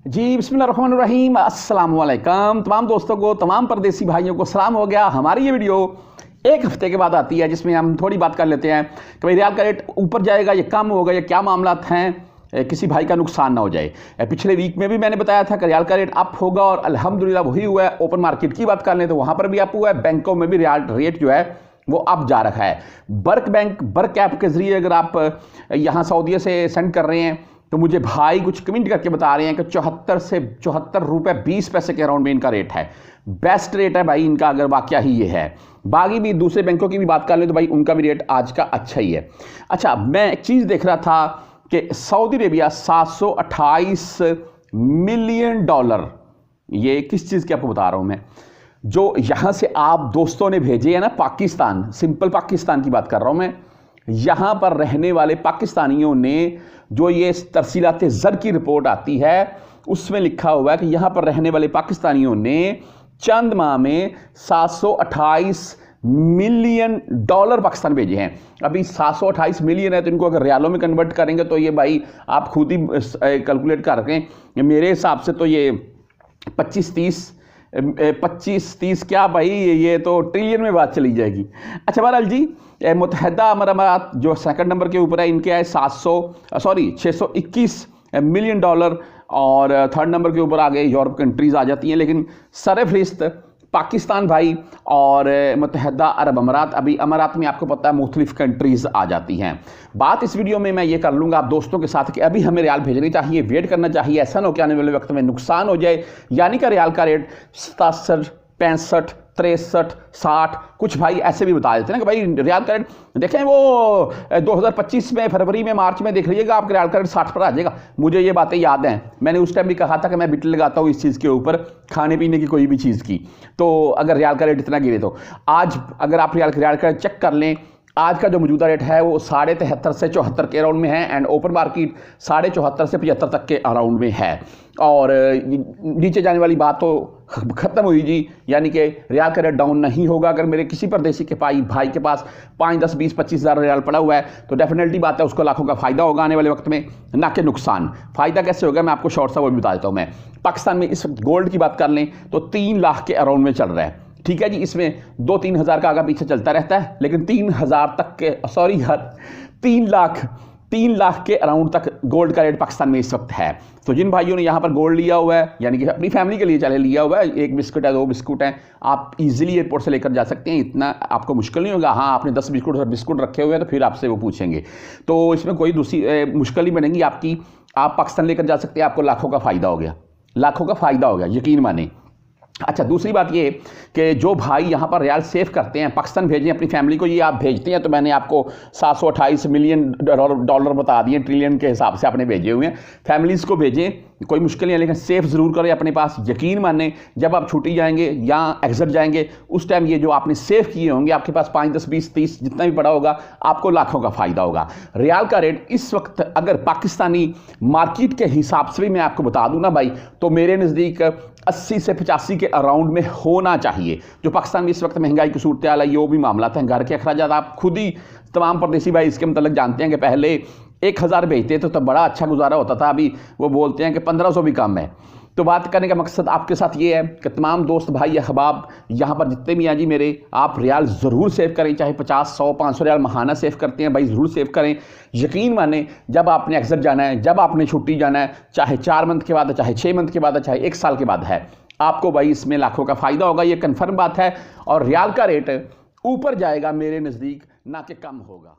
जी बिस्मिल्लाहिर्रहमानिर्रहीम, अस्सलाम वालेकुम। तमाम दोस्तों को, तमाम परदेसी भाइयों को सलाम हो गया। हमारी ये वीडियो एक हफ्ते के बाद आती है जिसमें हम थोड़ी बात कर लेते हैं कि भाई रियाल का रेट ऊपर जाएगा या कम होगा, या क्या मामला हैं, किसी भाई का नुकसान ना हो जाए। पिछले वीक में भी मैंने बताया था कि रियाल का रेट अप होगा और अल्हम्दुलिल्लाह वही हुआ है। ओपन मार्केट की बात कर लें तो वहाँ पर भी अप हुआ है। बैंकों में भी रियाल रेट जो है वो अप जा रखा है। बर्क ऐप के जरिए अगर आप यहाँ सऊदीया से सेंड कर रहे हैं तो मुझे भाई कुछ कमेंट करके बता रहे हैं कि 74 से 74 रुपये 20 पैसे के अराउंड में इनका रेट है। बेस्ट रेट है भाई इनका, अगर वाकया ही ये है। बाकी भी दूसरे बैंकों की भी बात कर ले तो भाई उनका भी रेट आज का अच्छा ही है। अच्छा, मैं एक चीज़ देख रहा था कि सऊदी अरेबिया 728 मिलियन डॉलर, ये किस चीज़ की आपको बता रहा हूँ मैं, जो यहाँ से आप दोस्तों ने भेजे हैं ना, पाकिस्तान, सिंपल पाकिस्तान की बात कर रहा हूँ मैं। यहाँ पर रहने वाले पाकिस्तानियों ने जो ये तरसीलात ज़र की रिपोर्ट आती है उसमें लिखा हुआ है कि यहाँ पर रहने वाले पाकिस्तानियों ने चंद माह में 728 मिलियन डॉलर पाकिस्तान भेजे हैं। अभी 728 मिलियन है तो इनको अगर रियालों में कन्वर्ट करेंगे तो ये भाई आप खुद ही कैलकुलेट कर रखें। मेरे हिसाब से तो ये 25-30 क्या भाई, ये तो ट्रिलियन में बात चली जाएगी। अच्छा बहरहाल जी, मुत्तहदा अरब अमारात जो सेकंड नंबर के ऊपर है, इनके आए 621 मिलियन डॉलर, और थर्ड नंबर के ऊपर आगे यूरोप कंट्रीज़ आ जाती हैं। लेकिन सरफहरिस्त पाकिस्तान भाई और मुत्तहदा अरब अमारात। अभी अमारात में आपको पता है मुख्तलिफ कंट्रीज़ आ जाती हैं। बात इस वीडियो में मैं ये कर लूँगा आप दोस्तों के साथ कि अभी हमें रियाल भेजनी चाहिए, वेट करना चाहिए, ऐसा ना हो कि आने वाले वक्त में नुकसान हो जाए। यानी कि रियाल का रेट 67, 65, 63, 60, कुछ भाई ऐसे भी बता देते हैं ना कि भाई रियाल का रेट देखें वो 2025 में फरवरी में मार्च में देख लीजिएगा आपका रियाल का रेट 60 पर आ जाएगा। मुझे ये बातें याद हैं, मैंने उस टाइम भी कहा था कि मैं बिट लगाता हूँ इस चीज़ के ऊपर, खाने पीने की कोई भी चीज़ की। तो अगर रियाल का रेट इतना गिरे तो आज अगर आप रियाल का रेट चेक कर लें, आज का जो मौजूदा रेट है वो 73.5 से 74 के अराउंड में है, एंड ओपन मार्केट 74.5 से 75 तक के अराउंड में है। और नीचे जाने वाली बात तो ख़त्म हुई जी, यानी कि रियाल का रेट डाउन नहीं होगा। अगर मेरे किसी परदेसी के भाई के पास 5, 10, 20, 25 हज़ार रियाल पड़ा हुआ है तो डेफिनेटली बात है उसको लाखों का फ़ायदा होगा आने वाले वक्त में, ना कि नुकसान। फ़ायदा कैसे होगा मैं आपको शॉर्ट सा वो भी बता देता हूँ। मैं पाकिस्तान में इस वक्त गोल्ड की बात कर लें तो 3 लाख के अराउंड में चल रहा है। ठीक है जी, इसमें 2-3 हज़ार का आगे पीछे चलता रहता है, लेकिन 3,000 तक के 3 लाख के अराउंड तक गोल्ड का रेट पाकिस्तान में इस वक्त है। तो जिन भाइयों ने यहाँ पर गोल्ड लिया हुआ है, यानी कि अपनी फैमिली के लिए चाहे लिया हुआ है, 1 बिस्कुट है, 2 बिस्कुट हैं, आप इजीली एयरपोर्ट से लेकर जा सकते हैं, इतना आपको मुश्किल नहीं होगा। हाँ, आपने 10 बिस्कुट रखे हुए हैं तो फिर आपसे वो पूछेंगे, तो इसमें कोई दूसरी मुश्किल नहीं बनेगी आपकी। आप पाकिस्तान लेकर जा सकते हैं, आपको लाखों का फ़ायदा हो गया, लाखों का फ़ायदा हो गया, यकीन माने। अच्छा, दूसरी बात ये कि जो भाई यहाँ पर रियाल सेव करते हैं, पाकिस्तान भेजें अपनी फैमिली को, ये आप भेजते हैं तो मैंने आपको 728 मिलियन डॉलर बता दिए, ट्रिलियन के हिसाब से आपने भेजे हुए हैं। फैमिलीज़ को भेजें, कोई मुश्किल नहीं है, लेकिन सेफ ज़रूर करें अपने पास। यकीन माने जब आप छुट्टी जाएंगे या एग्जिट जाएंगे उस टाइम ये जो आपने सेव किए होंगे आपके पास 5, 10, 20, 30 जितना भी पड़ा होगा, आपको लाखों का फ़ायदा होगा। रियाल का रेट इस वक्त अगर पाकिस्तानी मार्केट के हिसाब से भी मैं आपको बता दूँ ना भाई, तो मेरे नज़दीक 80 से 85 के अराउंड में होना चाहिए। जो पाकिस्तान में इस वक्त महंगाई की सूरत हाल है, ये भी मामला हैं, घर के अखराजात आप खुद ही तमाम परदेसी भाई इसके मतलब जानते हैं कि पहले 1000 भेजते थे तो बड़ा अच्छा गुजारा होता था, अभी वो बोलते हैं कि 1500 भी कम है। तो बात करने का मकसद आपके साथ ये है कि तमाम दोस्त भाई अहबाब यहाँ पर जितने भी हैं जी मेरे, आप रियाल ज़रूर सेव करें, चाहे 50, 100, 500 रियाल महाना सेव करते हैं भाई, ज़रूर सेव करें। यकीन माने जब आपने एग्जिट जाना है, जब आपने छुट्टी जाना है, चाहे 4 मंथ के बाद है, चाहे 6 मंथ के बाद है, चाहे 1 साल के बाद है, आपको भाई इसमें लाखों का फ़ायदा होगा, ये कन्फर्म बात है। और रियाल का रेट ऊपर जाएगा मेरे नज़दीक, ना कि कम होगा।